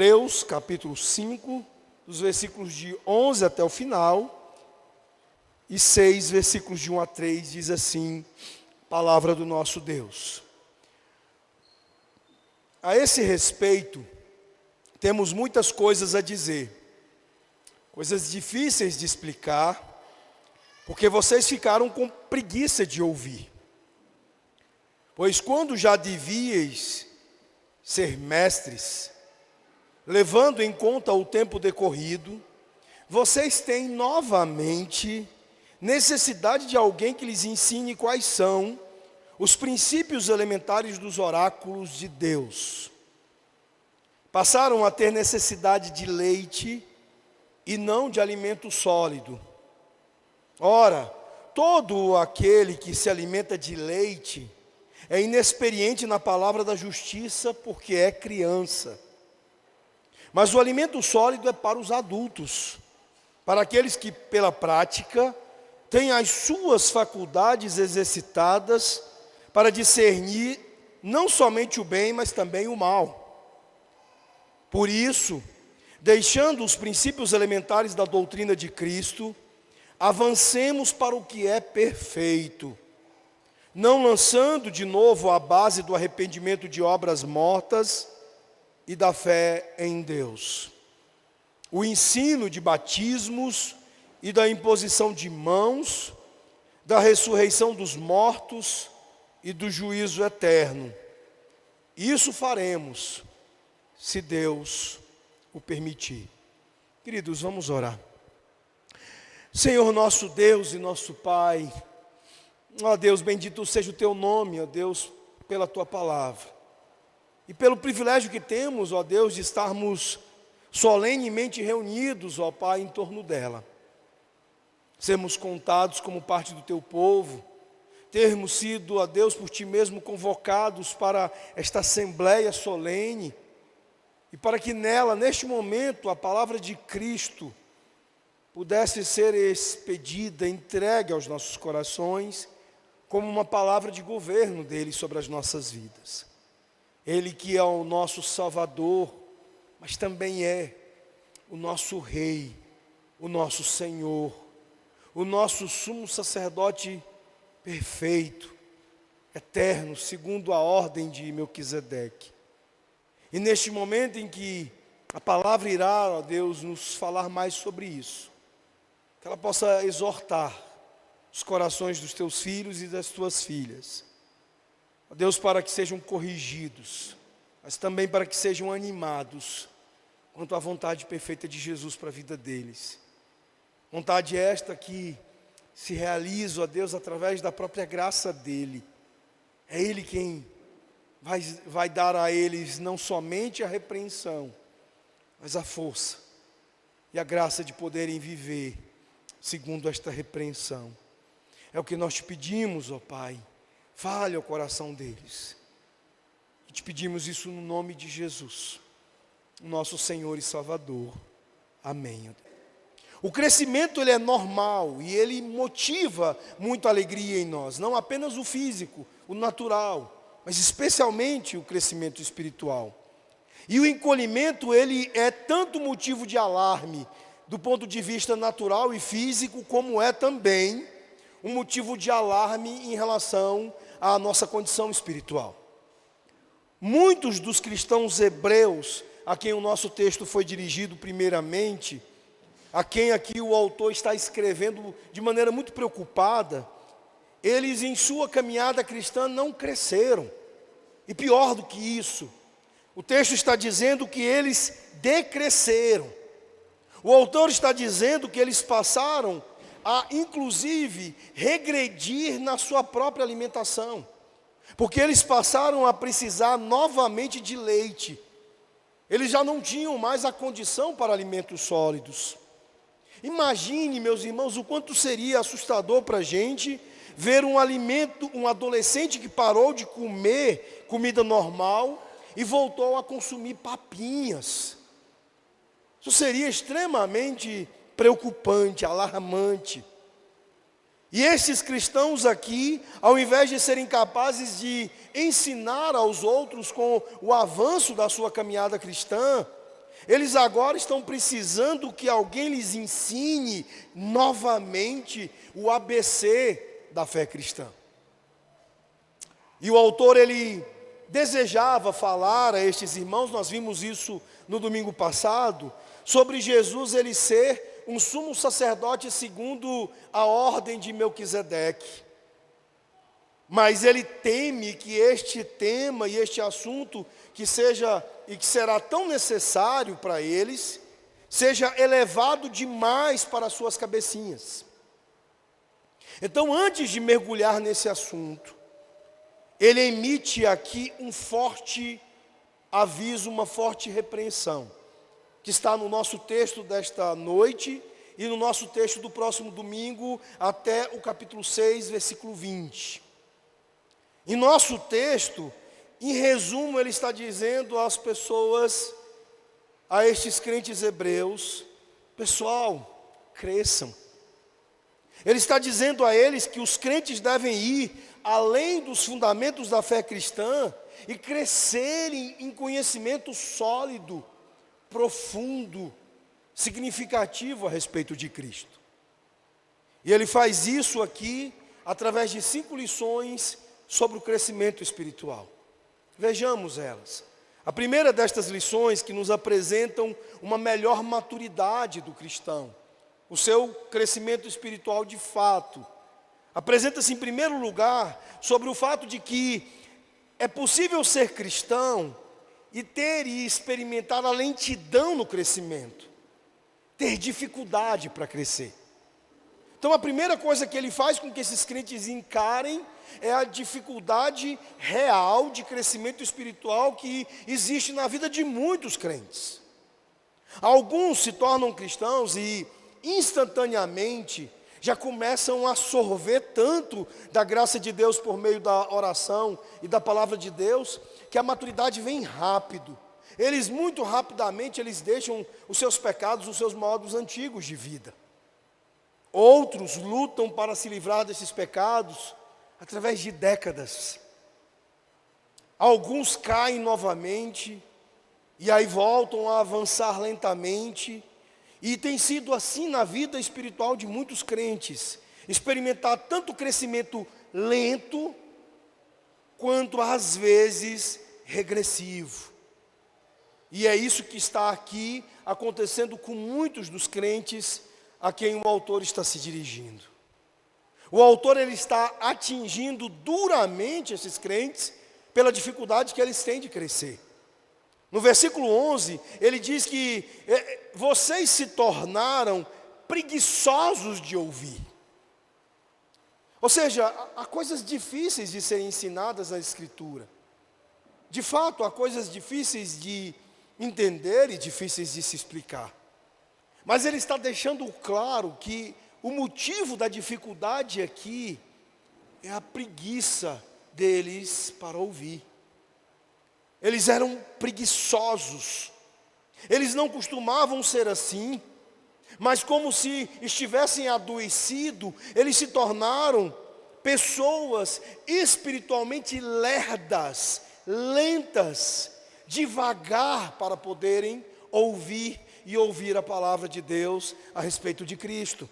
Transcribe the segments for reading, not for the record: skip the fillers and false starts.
Hebreus, capítulo 5, dos versículos de 11 até o final, e 6, versículos de 1 a 3, diz assim, palavra do nosso Deus. A esse respeito, temos muitas coisas a dizer, coisas difíceis de explicar, porque vocês ficaram com preguiça de ouvir. Pois quando já devíeis ser mestres, levando em conta o tempo decorrido, vocês têm novamente necessidade de alguém que lhes ensine quais são os princípios elementares dos oráculos de Deus. Passaram a ter necessidade de leite e não de alimento sólido. Ora, todo aquele que se alimenta de leite é inexperiente na palavra da justiça porque é criança. Mas o alimento sólido é para os adultos, para aqueles que, pela prática, têm as suas faculdades exercitadas para discernir não somente o bem, mas também o mal. Por isso, deixando os princípios elementares da doutrina de Cristo, avancemos para o que é perfeito, não lançando de novo a base do arrependimento de obras mortas e da fé em Deus. O ensino de batismos e da imposição de mãos, da ressurreição dos mortos e do juízo eterno. Isso faremos, se Deus o permitir. Queridos, vamos orar. Senhor nosso Deus e nosso Pai, ó Deus, bendito seja o Teu nome, ó Deus, pela Tua palavra. E pelo privilégio que temos, ó Deus, de estarmos solenemente reunidos, ó Pai, em torno dela. Sermos contados como parte do Teu povo, termos sido, ó Deus, por Ti mesmo convocados para esta assembleia solene, e para que nela, neste momento, a palavra de Cristo pudesse ser expedida, entregue aos nossos corações, como uma palavra de governo dele sobre as nossas vidas. Ele que é o nosso Salvador, mas também é o nosso Rei, o nosso Senhor, o nosso sumo sacerdote perfeito, eterno, segundo a ordem de Melquisedeque. E neste momento em que a palavra irá, ó Deus, nos falar mais sobre isso, que ela possa exortar os corações dos Teus filhos e das Tuas filhas. Ó Deus, para que sejam corrigidos, mas também para que sejam animados quanto à vontade perfeita de Jesus para a vida deles. Vontade esta que se realiza, ó Deus, através da própria graça dEle. É Ele quem vai dar a eles não somente a repreensão, mas a força e a graça de poderem viver segundo esta repreensão. É o que nós te pedimos, ó Pai, fale ao coração deles. E te pedimos isso no nome de Jesus, nosso Senhor e Salvador. Amém. O crescimento ele é normal e ele motiva muita alegria em nós, não apenas o físico, o natural, mas especialmente o crescimento espiritual. E o encolhimento ele é tanto motivo de alarme do ponto de vista natural e físico, como é também um motivo de alarme em relação à nossa condição espiritual. Muitos dos cristãos hebreus, a quem o nosso texto foi dirigido primeiramente, a quem aqui o autor está escrevendo de maneira muito preocupada, eles em sua caminhada cristã não cresceram. E pior do que isso, o texto está dizendo que eles decresceram. O autor está dizendo que eles passaram a, inclusive, regredir na sua própria alimentação, porque eles passaram a precisar novamente de leite. Eles já não tinham mais a condição para alimentos sólidos. Imagine, meus irmãos, o quanto seria assustador para a gente ver um adolescente que parou de comer comida normal e voltou a consumir papinhas. Isso seria extremamente preocupante, alarmante. E esses cristãos aqui, ao invés de serem capazes de ensinar aos outros com o avanço da sua caminhada cristã, Eles agora estão precisando que alguém lhes ensine novamente o ABC da fé cristã. E o autor, ele desejava falar a estes irmãos, nós vimos isso no domingo passado, sobre Jesus ele ser um sumo sacerdote segundo a ordem de Melquisedeque. Mas ele teme que este tema e este assunto que seja e que será tão necessário para eles, seja elevado demais para as suas cabecinhas. Então, antes de mergulhar nesse assunto, ele emite aqui um forte aviso, uma forte repreensão, que está no nosso texto desta noite e no nosso texto do próximo domingo, até o capítulo 6, versículo 20. Em nosso texto, em resumo, ele está dizendo às pessoas, a estes crentes hebreus: pessoal, cresçam. Ele está dizendo a eles que os crentes devem ir além dos fundamentos da fé cristã e crescerem em conhecimento sólido, profundo, significativo a respeito de Cristo. E ele faz isso aqui através de 5 lições sobre o crescimento espiritual. Vejamos elas. A primeira destas lições, que nos apresentam uma melhor maturidade do cristão, o seu crescimento espiritual de fato, apresenta-se em primeiro lugar sobre o fato de que é possível ser cristão e ter e experimentar a lentidão no crescimento, ter dificuldade para crescer. Então a primeira coisa que ele faz com que esses crentes encarem é a dificuldade real de crescimento espiritual que existe na vida de muitos crentes. Alguns se tornam cristãos e instantaneamente já começam a sorver tanto da graça de Deus por meio da oração e da palavra de Deus, que a maturidade vem rápido. Eles muito rapidamente deixam os seus pecados, os seus modos antigos de vida. Outros lutam para se livrar desses pecados através de décadas. Alguns caem novamente e aí voltam a avançar lentamente. E tem sido assim na vida espiritual de muitos crentes, experimentar tanto crescimento lento, quanto às vezes regressivo. E é isso que está aqui acontecendo com muitos dos crentes a quem o autor está se dirigindo. O autor ele está atingindo duramente esses crentes pela dificuldade que eles têm de crescer. No versículo 11, ele diz que vocês se tornaram preguiçosos de ouvir. Ou seja, há coisas difíceis de serem ensinadas na Escritura. De fato, há coisas difíceis de entender e difíceis de se explicar. Mas ele está deixando claro que o motivo da dificuldade aqui é a preguiça deles para ouvir. Eles eram preguiçosos. Eles não costumavam ser assim, mas como se estivessem adoecidos, eles se tornaram pessoas espiritualmente lerdas, lentas, devagar para poderem ouvir e ouvir a palavra de Deus a respeito de Cristo.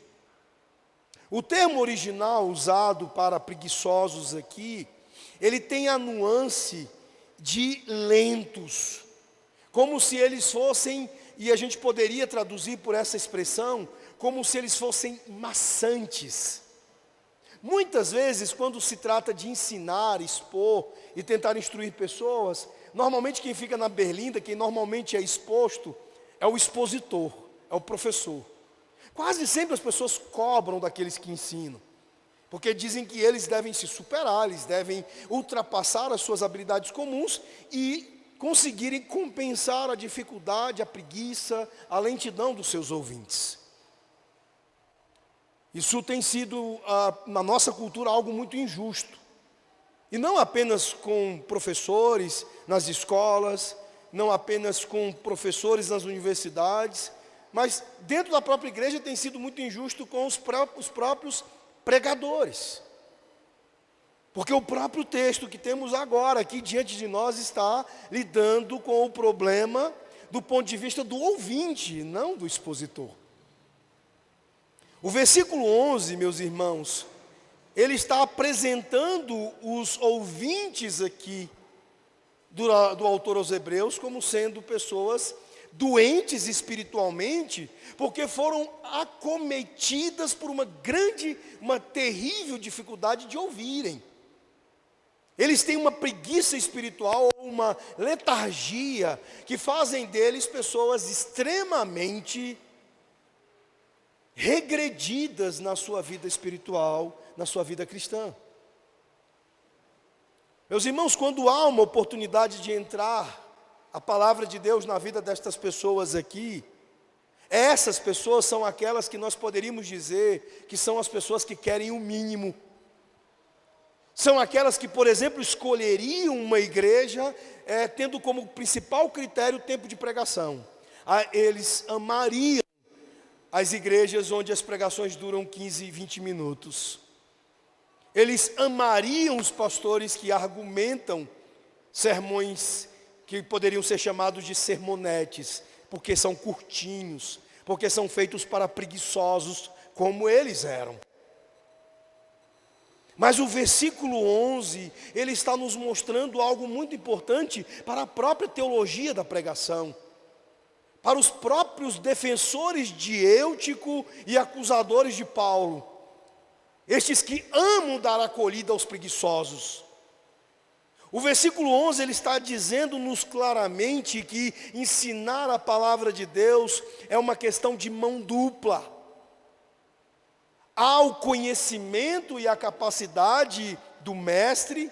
O termo original usado para preguiçosos aqui, ele tem a nuance de lentos, como se eles fossem, e a gente poderia traduzir por essa expressão, como se eles fossem maçantes. Muitas vezes, quando se trata de ensinar, expor e tentar instruir pessoas, normalmente quem fica na berlinda, quem normalmente é exposto, é o expositor, é o professor. Quase sempre as pessoas cobram daqueles que ensinam, porque dizem que eles devem se superar, eles devem ultrapassar as suas habilidades comuns e conseguirem compensar a dificuldade, a preguiça, a lentidão dos seus ouvintes. Isso tem sido, na nossa cultura, algo muito injusto. E não apenas com professores nas escolas, não apenas com professores nas universidades, mas dentro da própria igreja tem sido muito injusto com os próprios pregadores. Porque o próprio texto que temos agora aqui diante de nós está lidando com o problema do ponto de vista do ouvinte, não do expositor. O versículo 11, meus irmãos, ele está apresentando os ouvintes aqui do autor aos Hebreus como sendo pessoas doentes espiritualmente, porque foram acometidas por uma terrível dificuldade de ouvirem. Eles têm uma preguiça espiritual, ou uma letargia, que fazem deles pessoas extremamente regredidas na sua vida espiritual, na sua vida cristã. Meus irmãos, quando há uma oportunidade de entrar a palavra de Deus na vida destas pessoas aqui, essas pessoas são aquelas que nós poderíamos dizer que são as pessoas que querem o mínimo. São aquelas que, por exemplo, escolheriam uma igreja tendo como principal critério o tempo de pregação. Eles amariam as igrejas onde as pregações duram 15, 20 minutos. Eles amariam os pastores que argumentam sermões que poderiam ser chamados de sermonetes, porque são curtinhos, porque são feitos para preguiçosos, como eles eram. Mas o versículo 11, ele está nos mostrando algo muito importante para a própria teologia da pregação, para os próprios defensores de Eutico e acusadores de Paulo, estes que amam dar acolhida aos preguiçosos. O versículo 11, ele está dizendo-nos claramente que ensinar a palavra de Deus é uma questão de mão dupla. Há o conhecimento e a capacidade do mestre,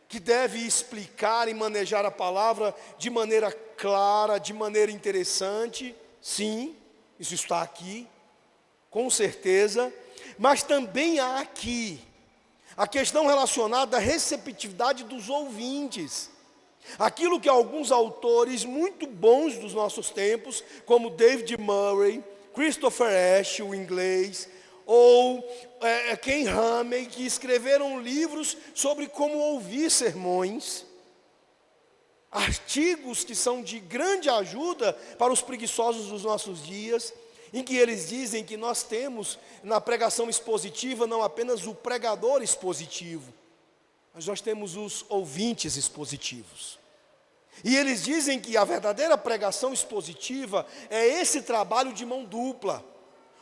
que deve explicar e manejar a palavra de maneira clara, de maneira interessante. Sim, isso está aqui, com certeza. Mas também há aqui a questão relacionada à receptividade dos ouvintes. Aquilo que alguns autores muito bons dos nossos tempos, como David Murray, Christopher Ash, o inglês, ou Ken Hamey, que escreveram livros sobre como ouvir sermões, artigos que são de grande ajuda para os preguiçosos dos nossos dias, em que eles dizem que nós temos na pregação expositiva não apenas o pregador expositivo, mas nós temos os ouvintes expositivos. E eles dizem que a verdadeira pregação expositiva é esse trabalho de mão dupla,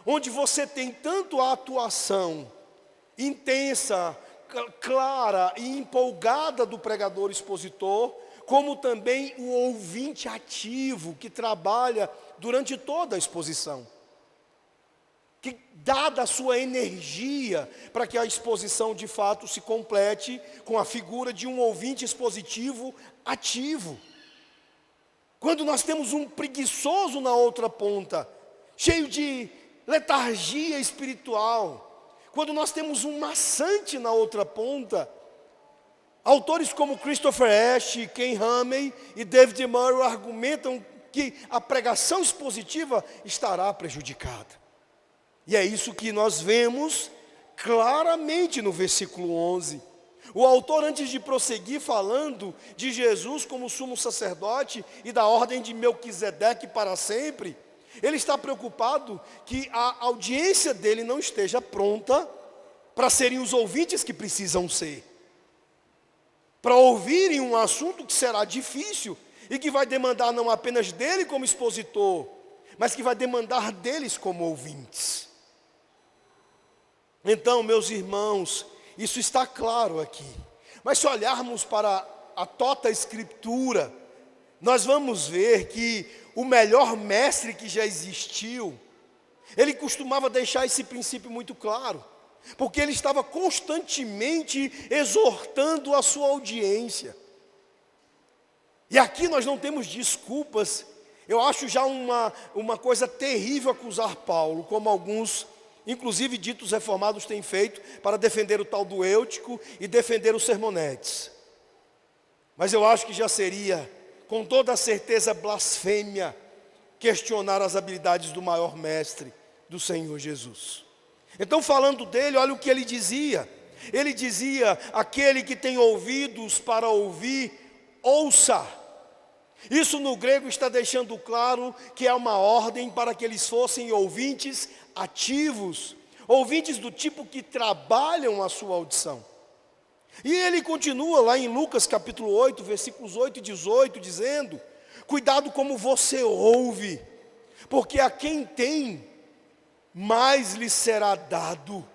onde você tem tanto a atuação intensa, clara e empolgada do pregador expositor, como também o ouvinte ativo que trabalha durante toda a exposição, que dá da sua energia para que a exposição de fato se complete com a figura de um ouvinte expositivo ativo. Quando nós temos um preguiçoso na outra ponta, cheio de letargia espiritual, quando nós temos um maçante na outra ponta, autores como Christopher Ash, Ken Hamey e David Murray argumentam que a pregação expositiva estará prejudicada. E é isso que nós vemos claramente no versículo 11. O autor, antes de prosseguir falando de Jesus como sumo sacerdote e da ordem de Melquisedeque para sempre, ele está preocupado que a audiência dele não esteja pronta para serem os ouvintes que precisam ser, para ouvirem um assunto que será difícil e que vai demandar não apenas dele como expositor, mas que vai demandar deles como ouvintes. Então, meus irmãos, isso está claro aqui. Mas se olharmos para a tota Escritura, nós vamos ver que o melhor mestre que já existiu, ele costumava deixar esse princípio muito claro, porque ele estava constantemente exortando a sua audiência. E aqui nós não temos desculpas. Eu acho já uma coisa terrível acusar Paulo, como alguns, inclusive ditos reformados, têm feito para defender o tal do Eutico e defender os sermonetes. Mas eu acho que já seria, com toda certeza, blasfêmia questionar as habilidades do maior mestre, do Senhor Jesus. Então, falando dele, olha o que ele dizia. Ele dizia: aquele que tem ouvidos para ouvir, ouça. Isso no grego está deixando claro que é uma ordem para que eles fossem ouvintes ativos, ouvintes do tipo que trabalham a sua audição. E ele continua lá em Lucas capítulo 8, versículos 8 e 18, dizendo: cuidado como você ouve, porque a quem tem, mais lhe será dado.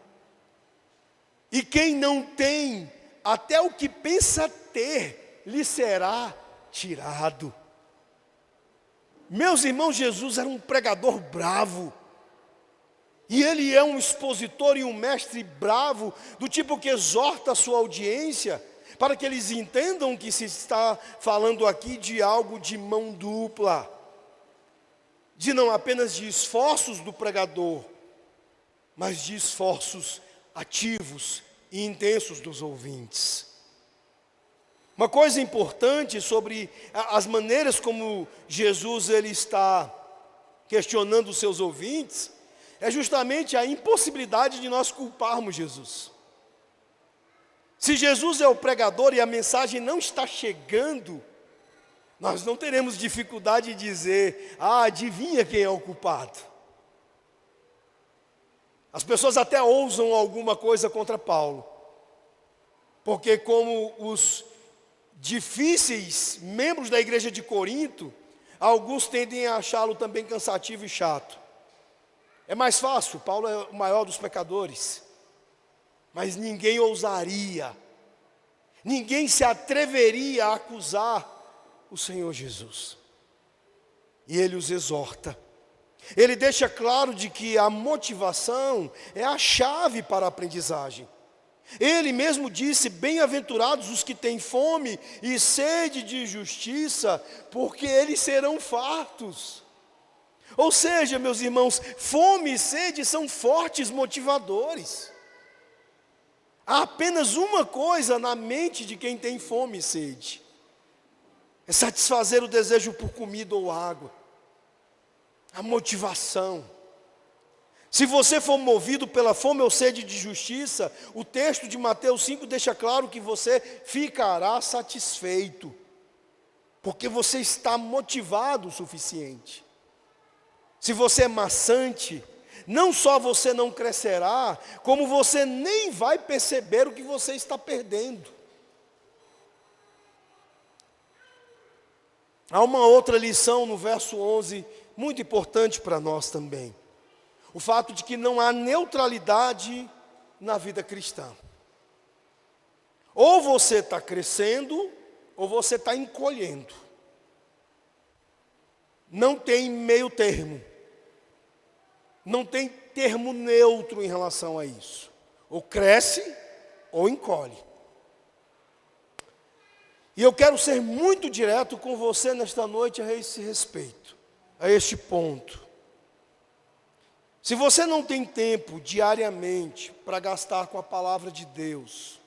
E quem não tem, até o que pensa ter, lhe será tirado. Meus irmãos, Jesus era um pregador bravo. E ele é um expositor e um mestre bravo, do tipo que exorta a sua audiência, para que eles entendam que se está falando aqui de algo de mão dupla, de não apenas de esforços do pregador, mas de esforços ativos e intensos dos ouvintes. Uma coisa importante sobre as maneiras como Jesus ele está questionando os seus ouvintes, é justamente a impossibilidade de nós culparmos Jesus. Se Jesus é o pregador e a mensagem não está chegando, nós não teremos dificuldade de dizer: adivinha quem é o culpado. As pessoas até ousam alguma coisa contra Paulo, porque como os difíceis membros da igreja de Corinto, alguns tendem a achá-lo também cansativo e chato. É mais fácil, Paulo é o maior dos pecadores, mas ninguém ousaria, ninguém se atreveria a acusar o Senhor Jesus. E ele os exorta. Ele deixa claro de que a motivação é a chave para a aprendizagem. Ele mesmo disse: bem-aventurados os que têm fome e sede de justiça, porque eles serão fartos. Ou seja, meus irmãos, fome e sede são fortes motivadores. Há apenas uma coisa na mente de quem tem fome e sede: é satisfazer o desejo por comida ou água. A motivação. Se você for movido pela fome ou sede de justiça, o texto de Mateus 5 deixa claro que você ficará satisfeito, porque você está motivado o suficiente. Se você é maçante, não só você não crescerá, como você nem vai perceber o que você está perdendo. Há uma outra lição no verso 11, muito importante para nós também. O fato de que não há neutralidade na vida cristã. Ou você está crescendo, ou você está encolhendo. Não tem meio termo. Não tem termo neutro em relação a isso. Ou cresce, ou encolhe. E eu quero ser muito direto com você nesta noite a esse respeito, a este ponto. Se você não tem tempo diariamente para gastar com a palavra de Deus,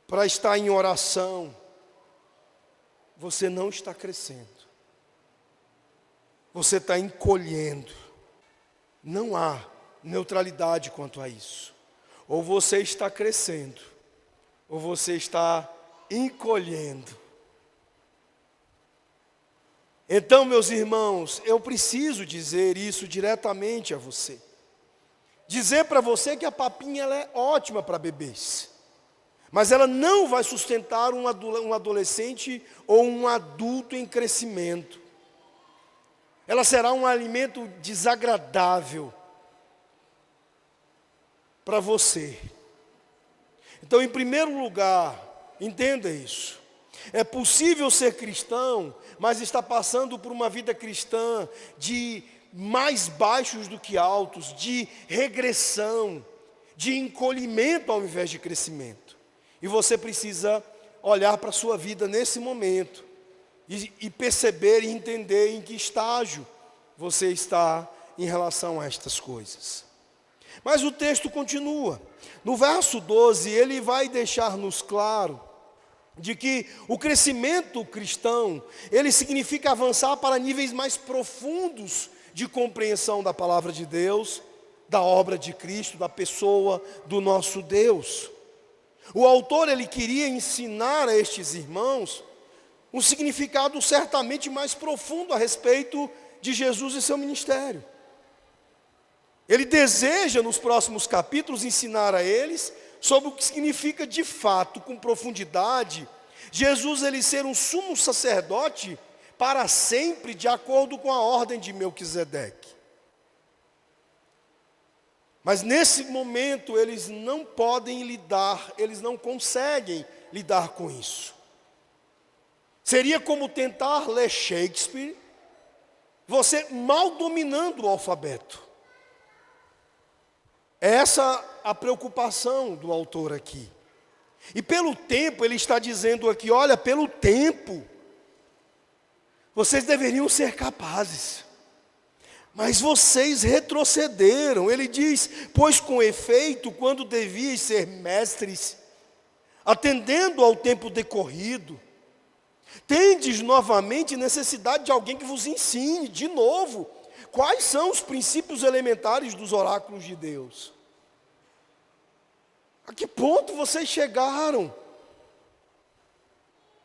para estar em oração, você não está crescendo. Você está encolhendo. Não há neutralidade quanto a isso. Ou você está crescendo, ou você está encolhendo. Então, meus irmãos, eu preciso dizer isso diretamente a você. Dizer para você que a papinha ela é ótima para bebês, mas ela não vai sustentar um adolescente ou um adulto em crescimento. Ela será um alimento desagradável para você. Então, em primeiro lugar, entenda isso. É possível ser cristão, mas está passando por uma vida cristã de mais baixos do que altos, de regressão, de encolhimento ao invés de crescimento. E você precisa olhar para a sua vida nesse momento e perceber e entender em que estágio você está em relação a estas coisas. Mas o texto continua. No verso 12, ele vai deixar-nos claro de que o crescimento cristão, ele significa avançar para níveis mais profundos de compreensão da palavra de Deus, da obra de Cristo, da pessoa do nosso Deus. O autor, ele queria ensinar a estes irmãos um significado certamente mais profundo a respeito de Jesus e seu ministério. Ele deseja, nos próximos capítulos, ensinar a eles sobre o que significa de fato, com profundidade, Jesus ele ser um sumo sacerdote para sempre, de acordo com a ordem de Melquisedeque. Mas nesse momento eles não podem lidar, eles não conseguem lidar com isso. Seria como tentar ler Shakespeare, você mal dominando o alfabeto. Essa a preocupação do autor aqui. E pelo tempo, ele está dizendo aqui, olha, pelo tempo, vocês deveriam ser capazes. Mas vocês retrocederam. Ele diz, pois com efeito, quando deviam ser mestres, atendendo ao tempo decorrido, tendes novamente necessidade de alguém que vos ensine, de novo, quais são os princípios elementares dos oráculos de Deus. A que ponto vocês chegaram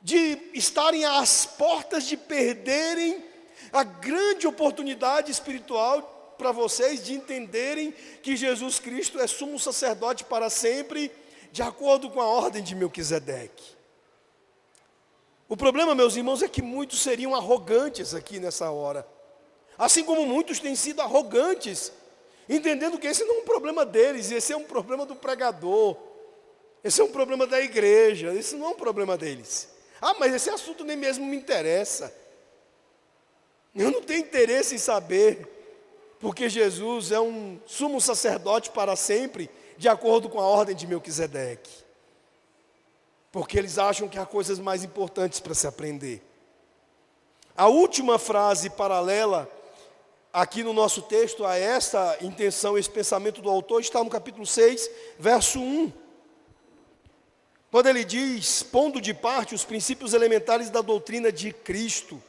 de estarem às portas de perderem a grande oportunidade espiritual para vocês de entenderem que Jesus Cristo é sumo sacerdote para sempre, de acordo com a ordem de Melquisedeque? O problema, meus irmãos, é que muitos seriam arrogantes aqui nessa hora. Assim como muitos têm sido arrogantes, entendendo que esse não é um problema deles, esse é um problema do pregador, esse é um problema da igreja, esse não é um problema deles. Ah, mas esse assunto nem mesmo me interessa. Eu não tenho interesse em saber, porque Jesus é um sumo sacerdote para sempre, de acordo com a ordem de Melquisedeque. Porque eles acham que há coisas mais importantes para se aprender. A última frase paralela aqui no nosso texto a esta intenção, esse pensamento do autor, está no capítulo 6, verso 1. Quando ele diz, pondo de parte os princípios elementares da doutrina de Cristo,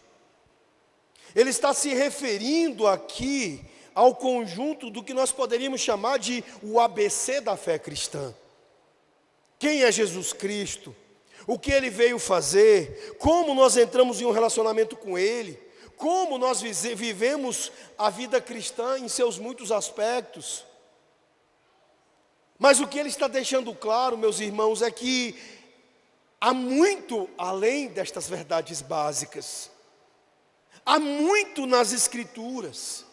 ele está se referindo aqui ao conjunto do que nós poderíamos chamar de o ABC da fé cristã. Quem é Jesus Cristo? O que Ele veio fazer? Como nós entramos em um relacionamento com Ele? Como nós vivemos a vida cristã em seus muitos aspectos? Mas o que Ele está deixando claro, meus irmãos, é que há muito além destas verdades básicas. Há muito nas Escrituras.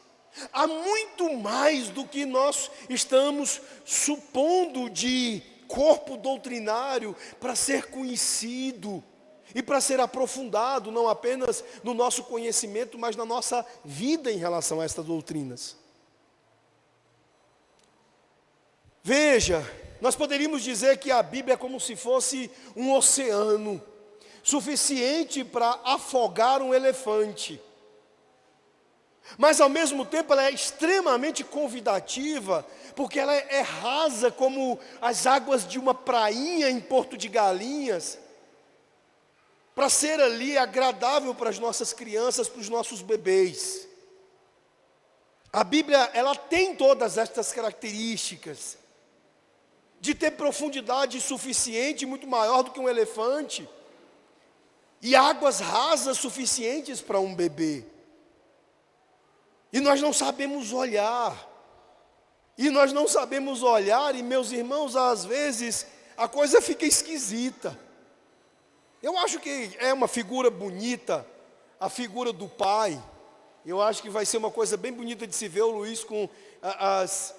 Há muito mais do que nós estamos supondo de corpo doutrinário para ser conhecido e para ser aprofundado, não apenas no nosso conhecimento, mas na nossa vida em relação a estas doutrinas. Veja, nós poderíamos dizer que a Bíblia é como se fosse um oceano, suficiente para afogar um elefante. Mas ao mesmo tempo ela é extremamente convidativa, porque ela é rasa como as águas de uma prainha em Porto de Galinhas, para ser ali agradável para as nossas crianças, para os nossos bebês. A Bíblia, ela tem todas estas características, de ter profundidade suficiente, muito maior do que um elefante, e águas rasas suficientes para um bebê. E nós não sabemos olhar. E nós não sabemos olhar, e meus irmãos, às vezes, a coisa fica esquisita. Eu acho que é uma figura bonita, a figura do pai. Eu acho que vai ser uma coisa bem bonita de se ver o Luiz com as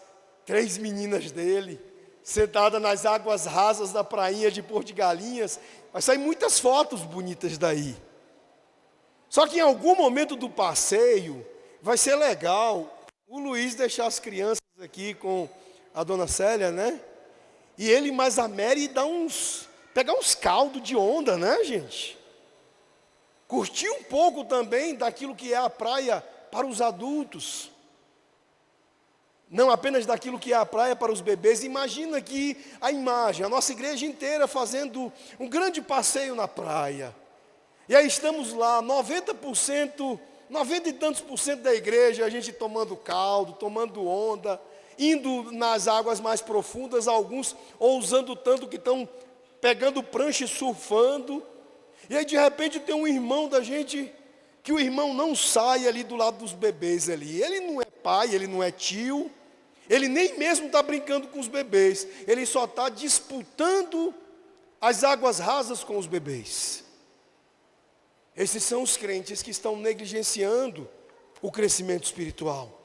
3 meninas dele, sentada nas águas rasas da prainha de Porto de Galinhas. Vai sair muitas fotos bonitas daí. Só que em algum momento do passeio, vai ser legal o Luiz deixar as crianças aqui com a dona Célia, né? E ele mais a Mary pegar uns caldos de onda, né, gente? Curtir um pouco também daquilo que é a praia para os adultos. Não apenas daquilo que é a praia para os bebês. Imagina aqui a imagem, a nossa igreja inteira fazendo um grande passeio na praia. E aí estamos lá, 90 e tantos por cento da igreja, a gente tomando caldo, tomando onda, indo nas águas mais profundas, alguns ousando tanto que estão pegando prancha e surfando. E aí de repente tem um irmão da gente, que o irmão não sai ali do lado dos bebês ali. Ele não é pai, ele não é tio, ele nem mesmo está brincando com os bebês. Ele só está disputando as águas rasas com os bebês. Esses são os crentes que estão negligenciando o crescimento espiritual.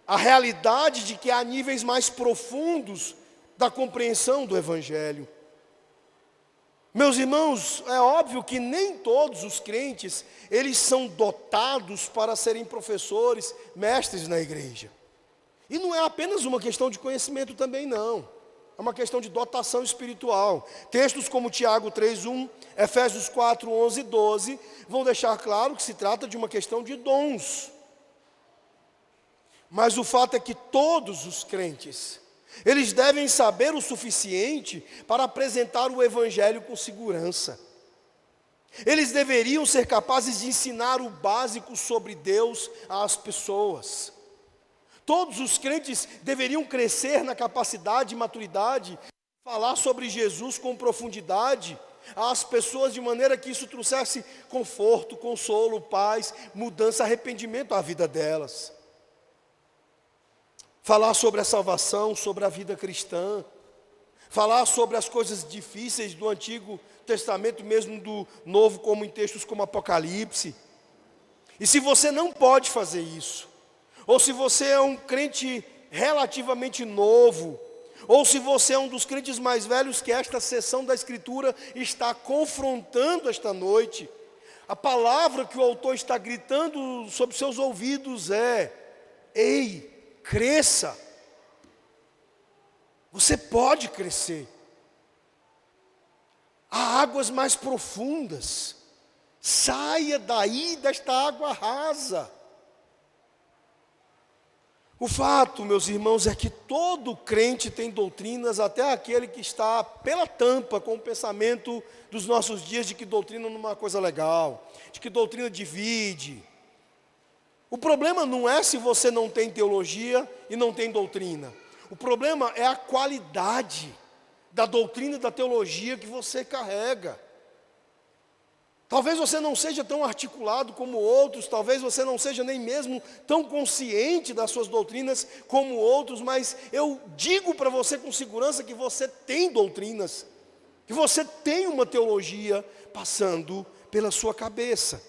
A realidade de que há níveis mais profundos da compreensão do Evangelho. Meus irmãos, é óbvio que nem todos os crentes, eles são dotados para serem professores, mestres na igreja. E não é apenas uma questão de conhecimento também, não. É uma questão de dotação espiritual. Textos como Tiago 3:1, Efésios 4:11 e 12, vão deixar claro que se trata de uma questão de dons. Mas o fato é que todos os crentes, eles devem saber o suficiente para apresentar o Evangelho com segurança. Eles deveriam ser capazes de ensinar o básico sobre Deus às pessoas. Todos os crentes deveriam crescer na capacidade e maturidade de falar sobre Jesus com profundidade às pessoas, de maneira que isso trouxesse conforto, consolo, paz, mudança, arrependimento à vida delas. Falar sobre a salvação, sobre a vida cristã, falar sobre as coisas difíceis do Antigo Testamento, mesmo do Novo, como em textos como Apocalipse. E se você não pode fazer isso, ou se você é um crente relativamente novo, ou se você é um dos crentes mais velhos que esta sessão da Escritura está confrontando esta noite, a palavra que o autor está gritando sobre seus ouvidos é: ei, cresça. Você pode crescer. Há águas mais profundas. Saia daí desta água rasa. O fato, meus irmãos, é que todo crente tem doutrinas, até aquele que está pela tampa com o pensamento dos nossos dias de que doutrina não é uma coisa legal, de que doutrina divide. O problema não é se você não tem teologia e não tem doutrina. O problema é a qualidade da doutrina e da teologia que você carrega. Talvez você não seja tão articulado como outros, talvez você não seja nem mesmo tão consciente das suas doutrinas como outros, mas eu digo para você com segurança que você tem doutrinas, que você tem uma teologia passando pela sua cabeça.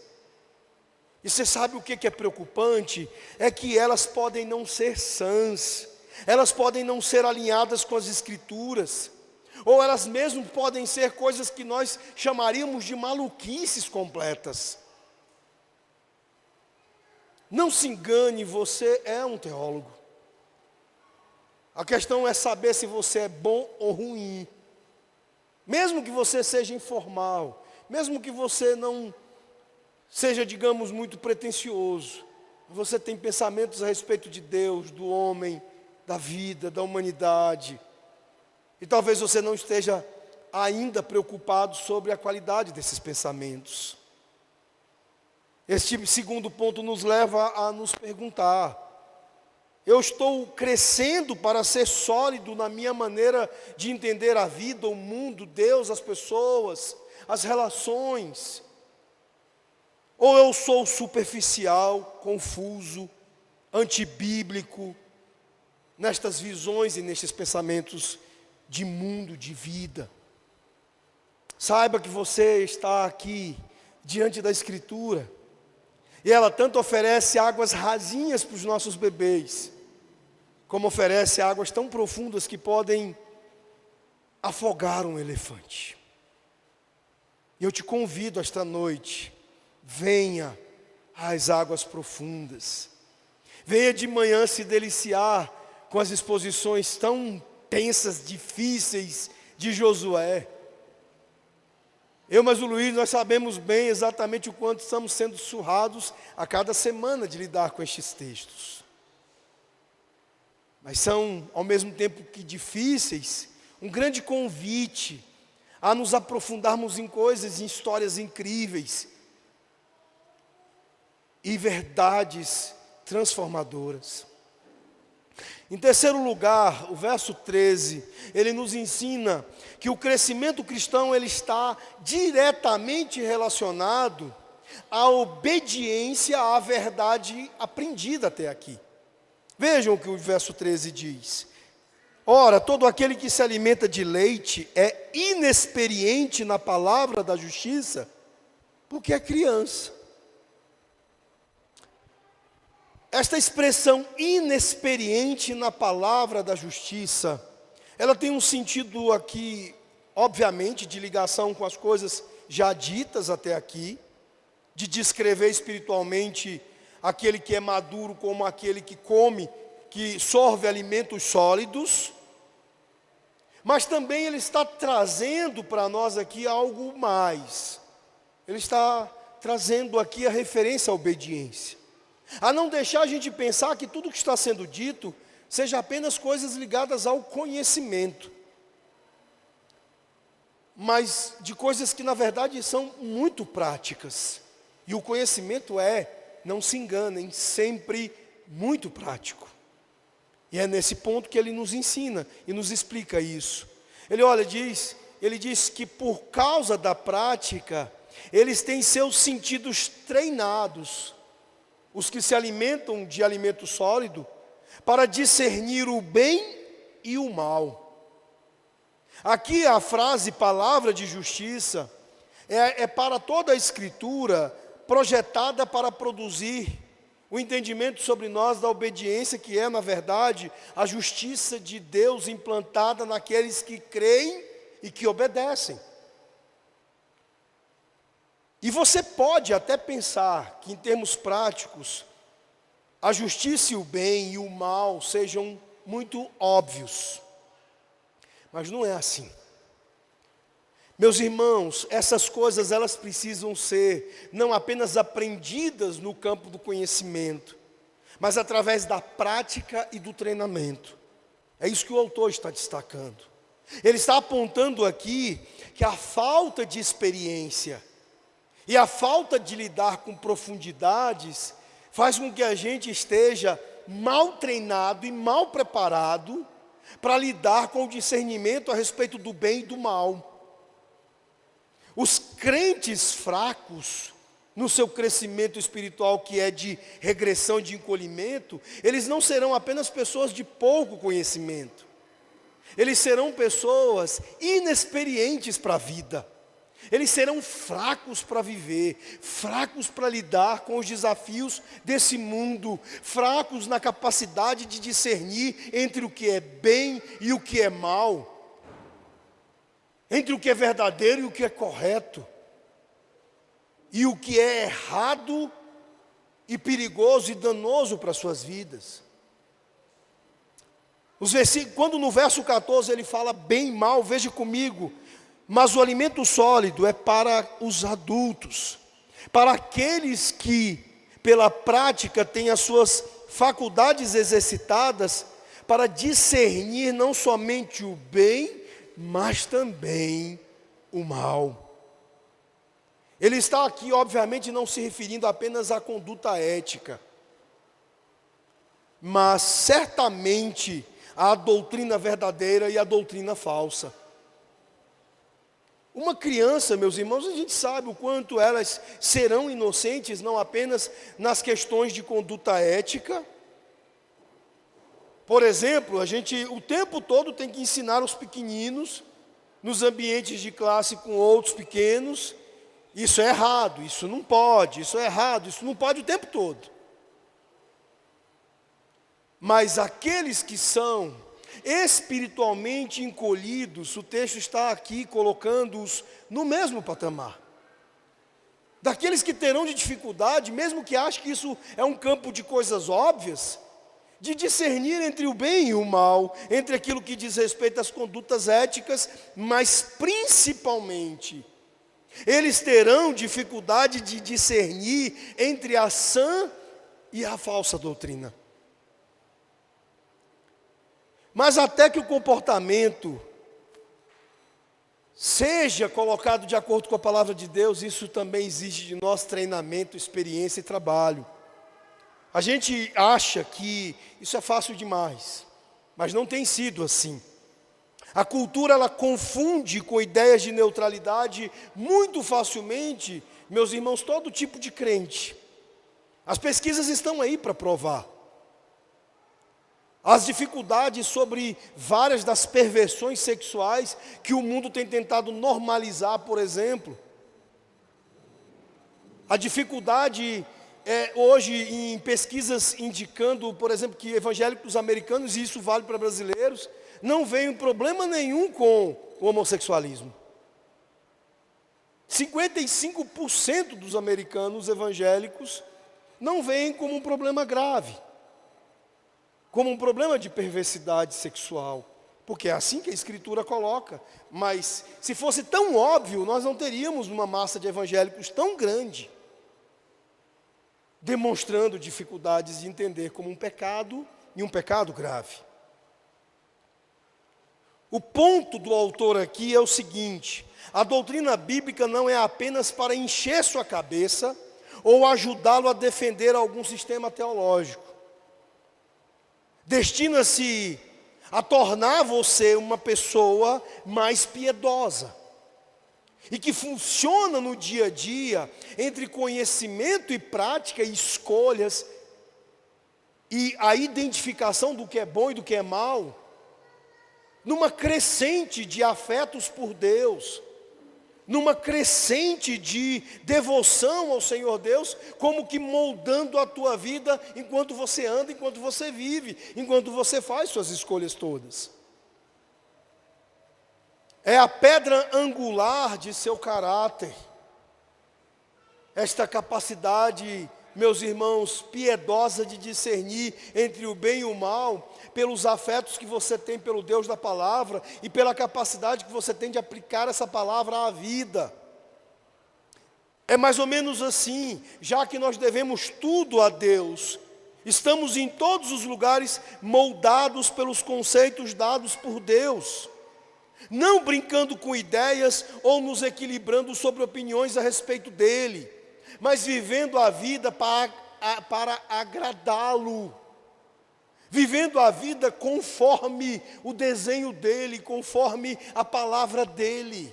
E você sabe o que é preocupante? É que elas podem não ser sãs, elas podem não ser alinhadas com as Escrituras, ou elas mesmo podem ser coisas que nós chamaríamos de maluquices completas. Não se engane, você é um teólogo. A questão é saber se você é bom ou ruim. Mesmo que você seja informal, mesmo que você não seja, digamos, muito pretensioso, você tem pensamentos a respeito de Deus, do homem, da vida, da humanidade. E talvez você não esteja ainda preocupado sobre a qualidade desses pensamentos. Este segundo ponto nos leva a nos perguntar: eu estou crescendo para ser sólido na minha maneira de entender a vida, o mundo, Deus, as pessoas, as relações? Ou eu sou superficial, confuso, antibíblico, nestas visões e nestes pensamentos de mundo, de vida? Saiba que você está aqui diante da Escritura, e ela tanto oferece águas rasinhas para os nossos bebês, como oferece águas tão profundas que podem afogar um elefante. E eu te convido esta noite: venha às águas profundas. Venha de manhã se deliciar com as exposições tão tensas, difíceis de Josué. Eu, mas o Luiz, nós sabemos bem exatamente o quanto estamos sendo surrados a cada semana de lidar com estes textos. Mas são, ao mesmo tempo que difíceis, um grande convite a nos aprofundarmos em coisas, em histórias incríveis e verdades transformadoras. Em terceiro lugar, o verso 13, ele nos ensina que o crescimento cristão ele está diretamente relacionado à obediência à verdade aprendida até aqui. Vejam o que o verso 13 diz. Ora, todo aquele que se alimenta de leite é inexperiente na palavra da justiça, porque é criança. Esta expressão inexperiente na palavra da justiça, ela tem um sentido aqui, obviamente, de ligação com as coisas já ditas até aqui, de descrever espiritualmente aquele que é maduro como aquele que come, que sorve alimentos sólidos, mas também ele está trazendo para nós aqui algo mais. Ele está trazendo aqui a referência à obediência. A não deixar a gente pensar que tudo que está sendo dito seja apenas coisas ligadas ao conhecimento, mas de coisas que na verdade são muito práticas. E o conhecimento não se enganem, sempre muito prático. E é nesse ponto que ele nos ensina e nos explica isso. Ele diz que por causa da prática, eles têm seus sentidos treinados, os que se alimentam de alimento sólido, para discernir o bem e o mal. Aqui a frase palavra de justiça é para toda a Escritura projetada para produzir o entendimento sobre nós da obediência, que é, na verdade, a justiça de Deus implantada naqueles que creem e que obedecem. E você pode até pensar que, em termos práticos, a justiça e o bem e o mal sejam muito óbvios. Mas não é assim. Meus irmãos, essas coisas elas precisam ser não apenas aprendidas no campo do conhecimento, mas através da prática e do treinamento. É isso que o autor está destacando. Ele está apontando aqui que a falta de experiência e a falta de lidar com profundidades faz com que a gente esteja mal treinado e mal preparado para lidar com o discernimento a respeito do bem e do mal. Os crentes fracos, no seu crescimento espiritual, que é de regressão e de encolhimento, eles não serão apenas pessoas de pouco conhecimento. Eles serão pessoas inexperientes para a vida. Eles serão fracos para viver, fracos para lidar com os desafios desse mundo, fracos na capacidade de discernir entre o que é bem e o que é mal, entre o que é verdadeiro e o que é correto, e o que é errado e perigoso e danoso para as suas vidas. Quando no verso 14 ele fala bem e mal, veja comigo. Mas o alimento sólido é para os adultos, para aqueles que, pela prática, têm as suas faculdades exercitadas para discernir não somente o bem, mas também o mal. Ele está aqui, obviamente, não se referindo apenas à conduta ética, mas certamente à doutrina verdadeira e à doutrina falsa. Uma criança, meus irmãos, a gente sabe o quanto elas serão inocentes, não apenas nas questões de conduta ética. Por exemplo, a gente o tempo todo tem que ensinar os pequeninos, nos ambientes de classe com outros pequenos, isso é errado, isso não pode, isso é errado, isso não pode o tempo todo. Mas aqueles que são espiritualmente encolhidos, o texto está aqui colocando-os no mesmo patamar. Daqueles que terão de dificuldade, mesmo que achem que isso é um campo de coisas óbvias, de discernir entre o bem e o mal, entre aquilo que diz respeito às condutas éticas, mas principalmente, eles terão dificuldade de discernir entre a sã e a falsa doutrina. Mas até que o comportamento seja colocado de acordo com a palavra de Deus, isso também exige de nós treinamento, experiência e trabalho. A gente acha que isso é fácil demais. mas não tem sido assim. A cultura, ela confunde com ideias de neutralidade muito facilmente, meus irmãos, todo tipo de crente. As pesquisas estão aí para provar. As dificuldades sobre várias das perversões sexuais que o mundo tem tentado normalizar, por exemplo. A dificuldade hoje em pesquisas indicando, por exemplo, que evangélicos americanos, e isso vale para brasileiros, não veem problema nenhum com o homossexualismo. 55% dos americanos evangélicos não veem como um problema grave, como um problema de perversidade sexual, porque é assim que a Escritura coloca. Mas se fosse tão óbvio, nós não teríamos uma massa de evangélicos tão grande, demonstrando dificuldades de entender como um pecado e um pecado grave. O ponto do autor aqui é o seguinte: a doutrina bíblica não é apenas para encher sua cabeça ou ajudá-lo a defender algum sistema teológico. Destina-se a tornar você uma pessoa mais piedosa e que funciona no dia a dia entre conhecimento e prática e escolhas e a identificação do que é bom e do que é mal, numa crescente de afetos por Deus, numa crescente de devoção ao Senhor Deus, como que moldando a tua vida enquanto você anda, enquanto você vive, enquanto você faz suas escolhas todas. É a pedra angular de seu caráter, esta capacidade, meus irmãos, piedosa de discernir entre o bem e o mal, pelos afetos que você tem pelo Deus da palavra e pela capacidade que você tem de aplicar essa palavra à vida. É mais ou menos assim: já que nós devemos tudo a Deus, estamos em todos os lugares moldados pelos conceitos dados por Deus, não brincando com ideias ou nos equilibrando sobre opiniões a respeito dele, mas vivendo a vida para agradá-lo, vivendo a vida conforme o desenho dele, conforme a palavra dele.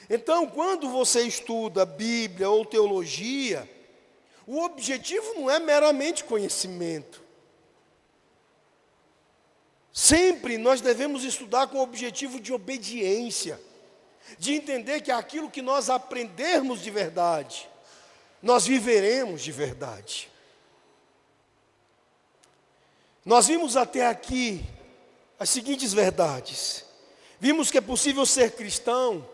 Então, quando você estuda Bíblia ou teologia, o objetivo não é meramente conhecimento. Sempre nós devemos estudar com o objetivo de obediência, de entender que aquilo que nós aprendermos de verdade, nós viveremos de verdade. Nós vimos até aqui as seguintes verdades. Vimos que é possível ser cristão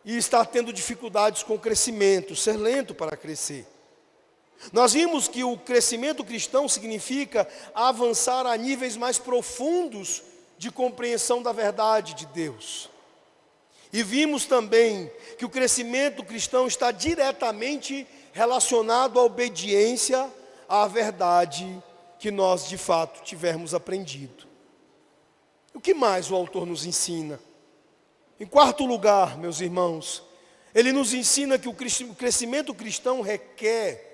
e estar tendo dificuldades com o crescimento, ser lento para crescer. Nós vimos que o crescimento cristão significa avançar a níveis mais profundos de compreensão da verdade de Deus. E vimos também que o crescimento cristão está diretamente relacionado à obediência à verdade que nós de fato tivermos aprendido. O que mais o autor nos ensina? Em quarto lugar, meus irmãos, ele nos ensina que o crescimento cristão requer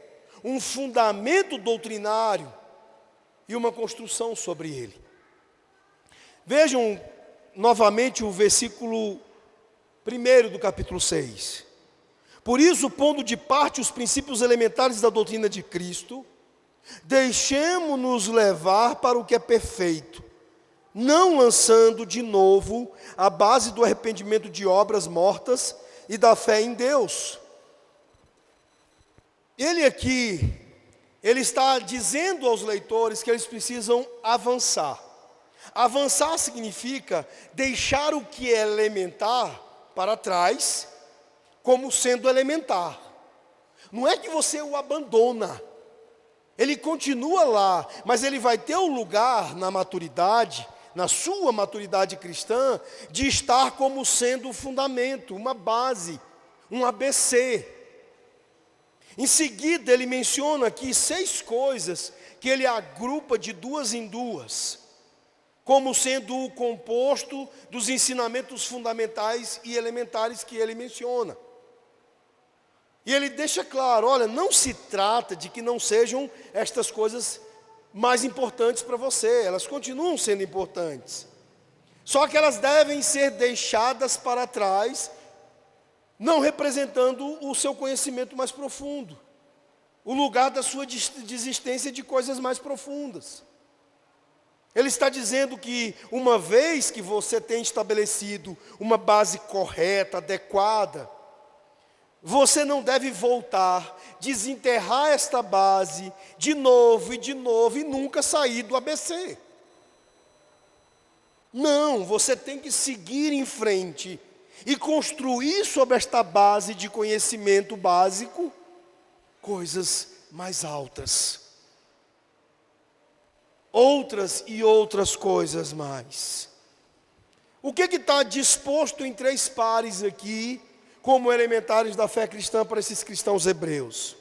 um fundamento doutrinário e uma construção sobre ele. Vejam novamente o versículo 1 do capítulo 6. Por isso, pondo de parte os princípios elementares da doutrina de Cristo, deixemo-nos levar para o que é perfeito, não lançando de novo a base do arrependimento de obras mortas e da fé em Deus. Ele está dizendo aos leitores que eles precisam avançar. Avançar significa deixar o que é elementar para trás, como sendo elementar. Não é que você o abandona. Ele continua lá, mas ele vai ter o lugar na maturidade, na sua maturidade cristã, de estar como sendo um fundamento, uma base, um ABC. Em seguida, ele menciona aqui 6 coisas que ele agrupa de 2 em 2, como sendo o composto dos ensinamentos fundamentais e elementares que ele menciona. E ele deixa claro, olha, não se trata de que não sejam estas coisas mais importantes para você, elas continuam sendo importantes. Só que elas devem ser deixadas para trás, não representando o seu conhecimento mais profundo, o lugar da sua desistência de coisas mais profundas. Ele está dizendo que uma vez que você tem estabelecido uma base correta, adequada, você não deve voltar, desenterrar esta base de novo e nunca sair do ABC. Não, você tem que seguir em frente e construir sobre esta base de conhecimento básico coisas mais altas. Outras e outras coisas mais. O que está disposto em 3 pares aqui, como elementares da fé cristã para esses cristãos hebreus?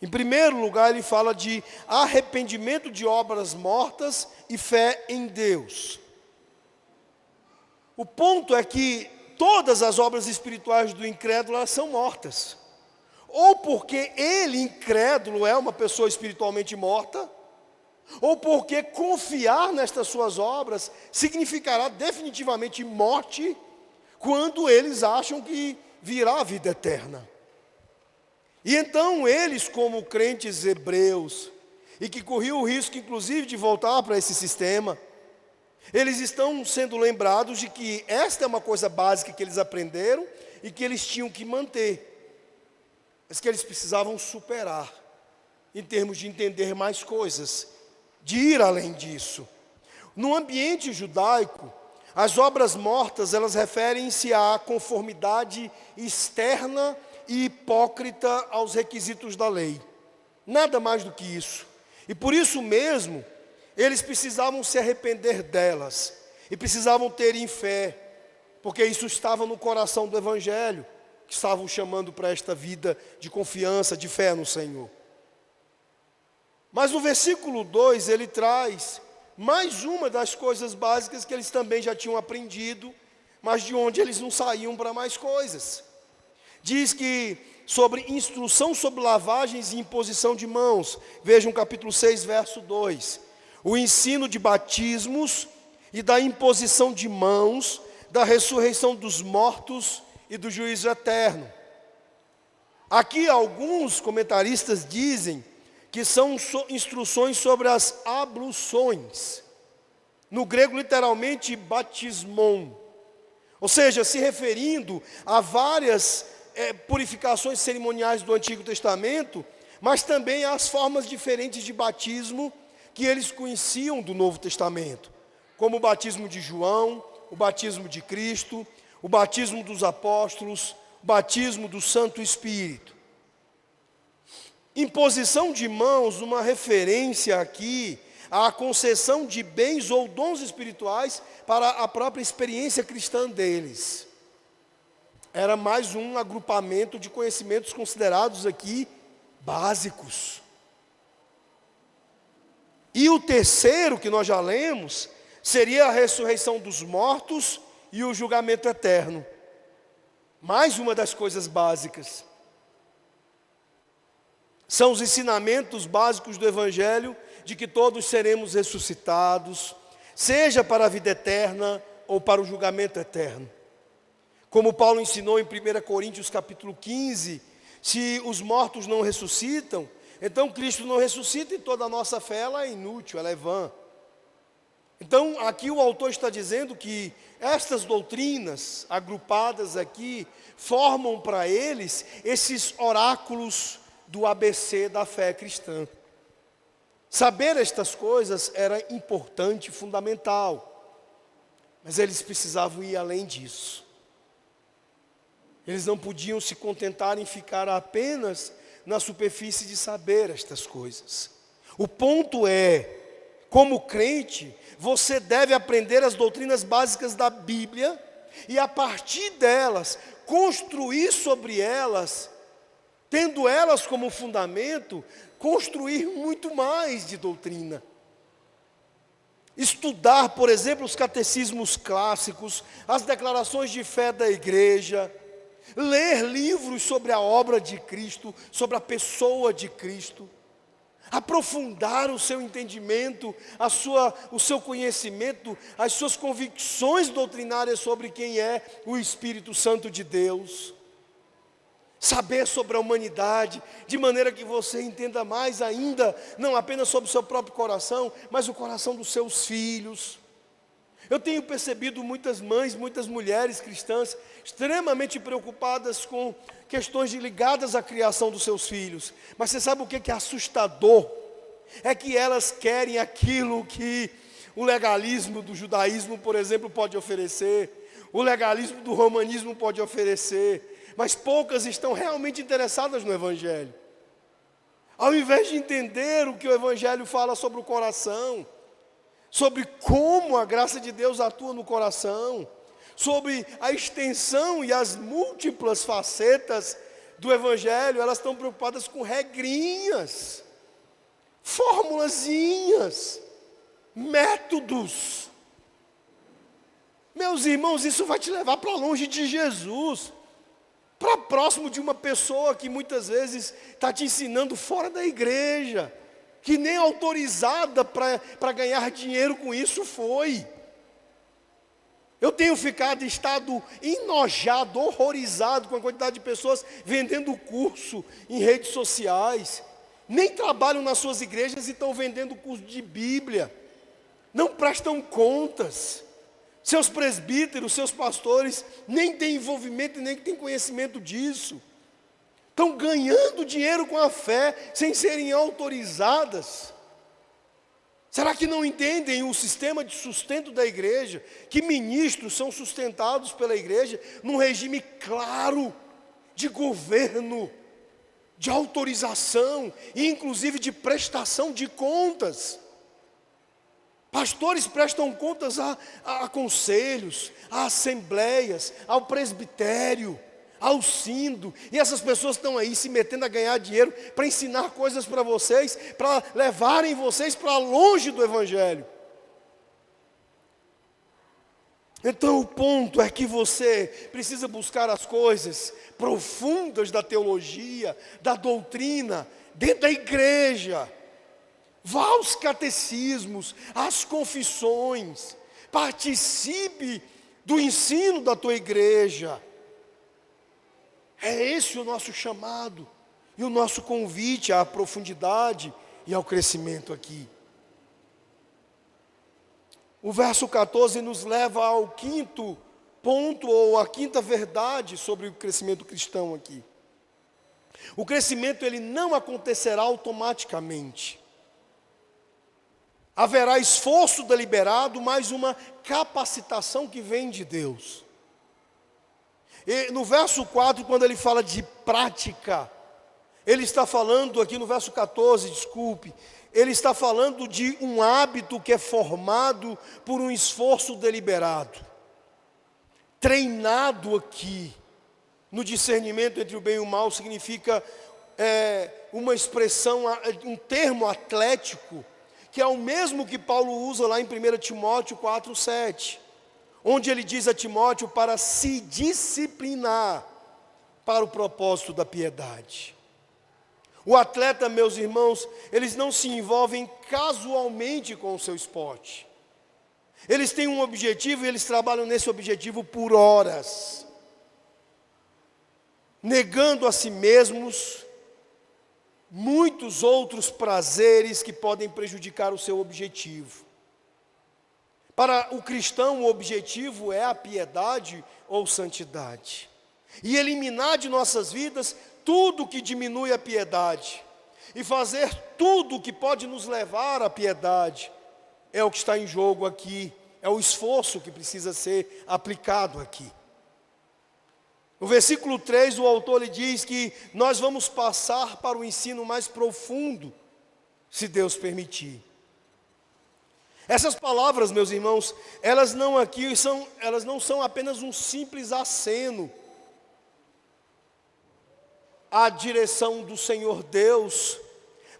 Em primeiro lugar, ele fala de arrependimento de obras mortas e fé em Deus. O ponto é que todas as obras espirituais do incrédulo, elas são mortas. Ou porque ele, incrédulo, é uma pessoa espiritualmente morta, ou porque confiar nestas suas obras significará definitivamente morte, quando eles acham que virá a vida eterna. E então eles, como crentes hebreus, e que corriam o risco inclusive de voltar para esse sistema, eles estão sendo lembrados de que esta é uma coisa básica que eles aprenderam e que eles tinham que manter, mas que eles precisavam superar, em termos de entender mais coisas, de ir além disso. No ambiente judaico, as obras mortas, elas referem-se à conformidade externa e hipócrita aos requisitos da lei. Nada mais do que isso. E por isso mesmo, eles precisavam se arrepender delas. E precisavam ter em fé, porque isso estava no coração do Evangelho, que estavam chamando para esta vida de confiança, de fé no Senhor. Mas no versículo 2 ele traz mais uma das coisas básicas que eles também já tinham aprendido, mas de onde eles não saíam para mais coisas. Diz que sobre instrução sobre lavagens e imposição de mãos, vejam capítulo 6, verso 2. O ensino de batismos e da imposição de mãos, da ressurreição dos mortos e do juízo eterno. Aqui alguns comentaristas dizem que são instruções sobre as abluções. No grego, literalmente, batismon. Ou seja, se referindo a várias purificações cerimoniais do Antigo Testamento, mas também às formas diferentes de batismo que eles conheciam do Novo Testamento, como o batismo de João, o batismo de Cristo, o batismo dos apóstolos, o batismo do Santo Espírito. Imposição de mãos, uma referência aqui à concessão de bens ou dons espirituais para a própria experiência cristã deles. Era mais um agrupamento de conhecimentos considerados aqui básicos. E o terceiro, que nós já lemos, seria a ressurreição dos mortos e o julgamento eterno. Mais uma das coisas básicas. São os ensinamentos básicos do Evangelho de que todos seremos ressuscitados, seja para a vida eterna ou para o julgamento eterno. Como Paulo ensinou em 1 Coríntios capítulo 15, se os mortos não ressuscitam, então Cristo não ressuscita e toda a nossa fé ela é inútil, ela é vã. Então aqui o autor está dizendo que estas doutrinas agrupadas aqui formam para eles esses oráculos do ABC da fé cristã. Saber estas coisas era importante, fundamental, mas eles precisavam ir além disso. Eles não podiam se contentar em ficar apenas na superfície de saber estas coisas. O ponto é, como crente, você deve aprender as doutrinas básicas da Bíblia e a partir delas, construir sobre elas, tendo elas como fundamento, construir muito mais de doutrina. Estudar, por exemplo, os catecismos clássicos, as declarações de fé da igreja, ler livros sobre a obra de Cristo, sobre a pessoa de Cristo, aprofundar o seu entendimento, o seu conhecimento, as suas convicções doutrinárias sobre quem é o Espírito Santo de Deus. Saber sobre a humanidade, de maneira que você entenda mais ainda, não apenas sobre o seu próprio coração, mas o coração dos seus filhos. Eu tenho percebido muitas mães, muitas mulheres cristãs, extremamente preocupadas com questões ligadas à criação dos seus filhos. Mas você sabe o que é assustador? É que elas querem aquilo que o legalismo do judaísmo, por exemplo, pode oferecer, o legalismo do romanismo pode oferecer, mas poucas estão realmente interessadas no Evangelho. Ao invés de entender o que o Evangelho fala sobre o coração, sobre como a graça de Deus atua no coração, sobre a extensão e as múltiplas facetas do Evangelho, elas estão preocupadas com regrinhas, formulazinhas, métodos. Meus irmãos, isso vai te levar para longe de Jesus, para próximo de uma pessoa que muitas vezes está te ensinando fora da igreja, que nem autorizada para ganhar dinheiro com isso foi. Eu tenho estado enojado, horrorizado com a quantidade de pessoas vendendo curso em redes sociais, nem trabalham nas suas igrejas e estão vendendo curso de Bíblia, não prestam contas. Seus presbíteros, seus pastores, nem têm envolvimento e nem têm conhecimento disso. Estão ganhando dinheiro com a fé, sem serem autorizadas. Será que não entendem o sistema de sustento da igreja? Que ministros são sustentados pela igreja num regime claro de governo, de autorização e inclusive de prestação de contas. Pastores prestam contas a conselhos, a assembleias, ao presbitério, ao sínodo, e essas pessoas estão aí se metendo a ganhar dinheiro para ensinar coisas para vocês, para levarem vocês para longe do Evangelho. Então o ponto é que você precisa buscar as coisas profundas da teologia, da doutrina, dentro da igreja. Vá aos catecismos, às confissões, participe do ensino da tua igreja. É esse o nosso chamado e o nosso convite à profundidade e ao crescimento aqui. O verso 14 nos leva ao quinto ponto, ou à quinta verdade sobre o crescimento cristão aqui. O crescimento ele não acontecerá automaticamente. Haverá esforço deliberado, mais uma capacitação que vem de Deus. E no verso 4, quando ele fala de prática, ele está falando aqui no verso 14, desculpe, ele está falando de um hábito que é formado por um esforço deliberado, treinado aqui, no discernimento entre o bem e o mal, significa uma expressão, um termo atlético, que é o mesmo que Paulo usa lá em 1 Timóteo 4,7, onde ele diz a Timóteo para se disciplinar para o propósito da piedade. O atleta, meus irmãos, eles não se envolvem casualmente com o seu esporte. Eles têm um objetivo e eles trabalham nesse objetivo por horas, negando a si mesmos muitos outros prazeres que podem prejudicar o seu objetivo. Para o cristão, o objetivo é a piedade ou santidade. E eliminar de nossas vidas tudo que diminui a piedade. E fazer tudo que pode nos levar à piedade. É o que está em jogo aqui. É o esforço que precisa ser aplicado aqui. No versículo 3, o autor lhe diz que nós vamos passar para o ensino mais profundo, se Deus permitir. Essas palavras, meus irmãos, elas não são apenas um simples aceno à direção do Senhor Deus,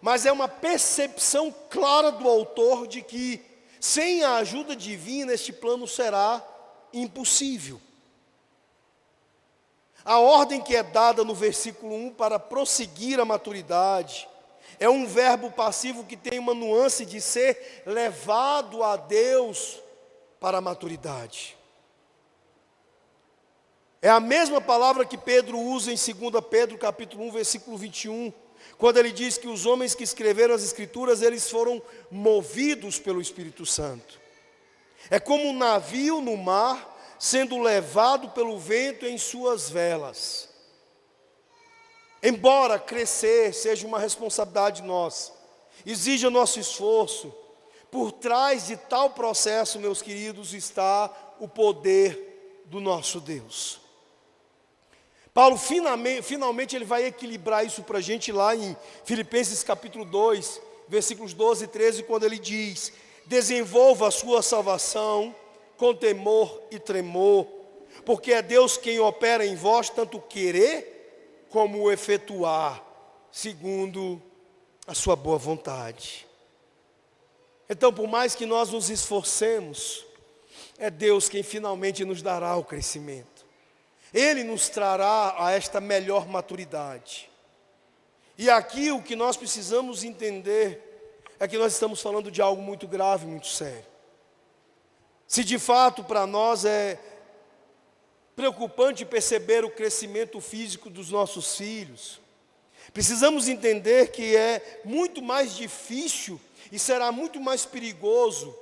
mas é uma percepção clara do autor de que, sem a ajuda divina, este plano será impossível. A ordem que é dada no versículo 1 para prosseguir a maturidade É um verbo passivo que tem uma nuance de ser levado a Deus para a maturidade. É a mesma palavra que Pedro usa em 2 Pedro capítulo 1, versículo 21, quando ele diz que os homens que escreveram as Escrituras, eles foram movidos pelo Espírito Santo. É como um navio no mar, sendo levado pelo vento em suas velas. Embora crescer seja uma responsabilidade nossa, exija nosso esforço, por trás de tal processo, meus queridos, está o poder do nosso Deus. Paulo finalmente ele vai equilibrar isso para a gente lá em Filipenses capítulo 2, versículos 12 e 13, quando ele diz: desenvolva a sua salvação com temor e tremor, porque é Deus quem opera em vós tanto querer como efetuar, segundo a sua boa vontade. Então, por mais que nós nos esforcemos, é Deus quem finalmente nos dará o crescimento. Ele nos trará a esta melhor maturidade. E aqui o que nós precisamos entender é que nós estamos falando de algo muito grave, muito sério. Se de fato para nós é preocupante perceber o crescimento físico dos nossos filhos, precisamos entender que é muito mais difícil e será muito mais perigoso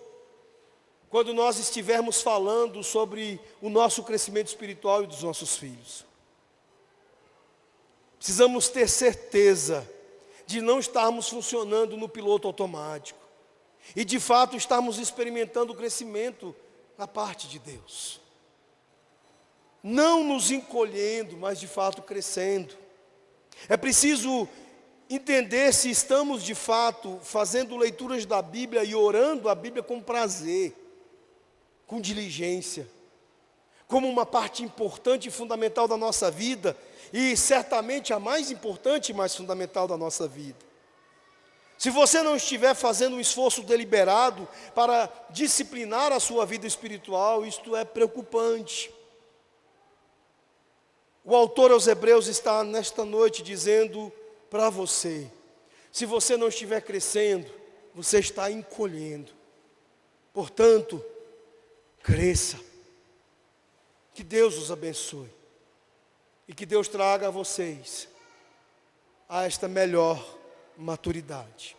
quando nós estivermos falando sobre o nosso crescimento espiritual e dos nossos filhos. Precisamos ter certeza de não estarmos funcionando no piloto automático e de fato estarmos experimentando o crescimento na parte de Deus. Não nos encolhendo, mas de fato crescendo. É preciso entender se estamos de fato fazendo leituras da Bíblia e orando a Bíblia com prazer, com diligência, como uma parte importante e fundamental da nossa vida, e certamente a mais importante e mais fundamental da nossa vida. Se você não estiver fazendo um esforço deliberado para disciplinar a sua vida espiritual, isto é preocupante. O autor aos Hebreus está nesta noite dizendo para você: se você não estiver crescendo, você está encolhendo. Portanto, cresça. Que Deus os abençoe. E que Deus traga a vocês a esta melhor maturidade.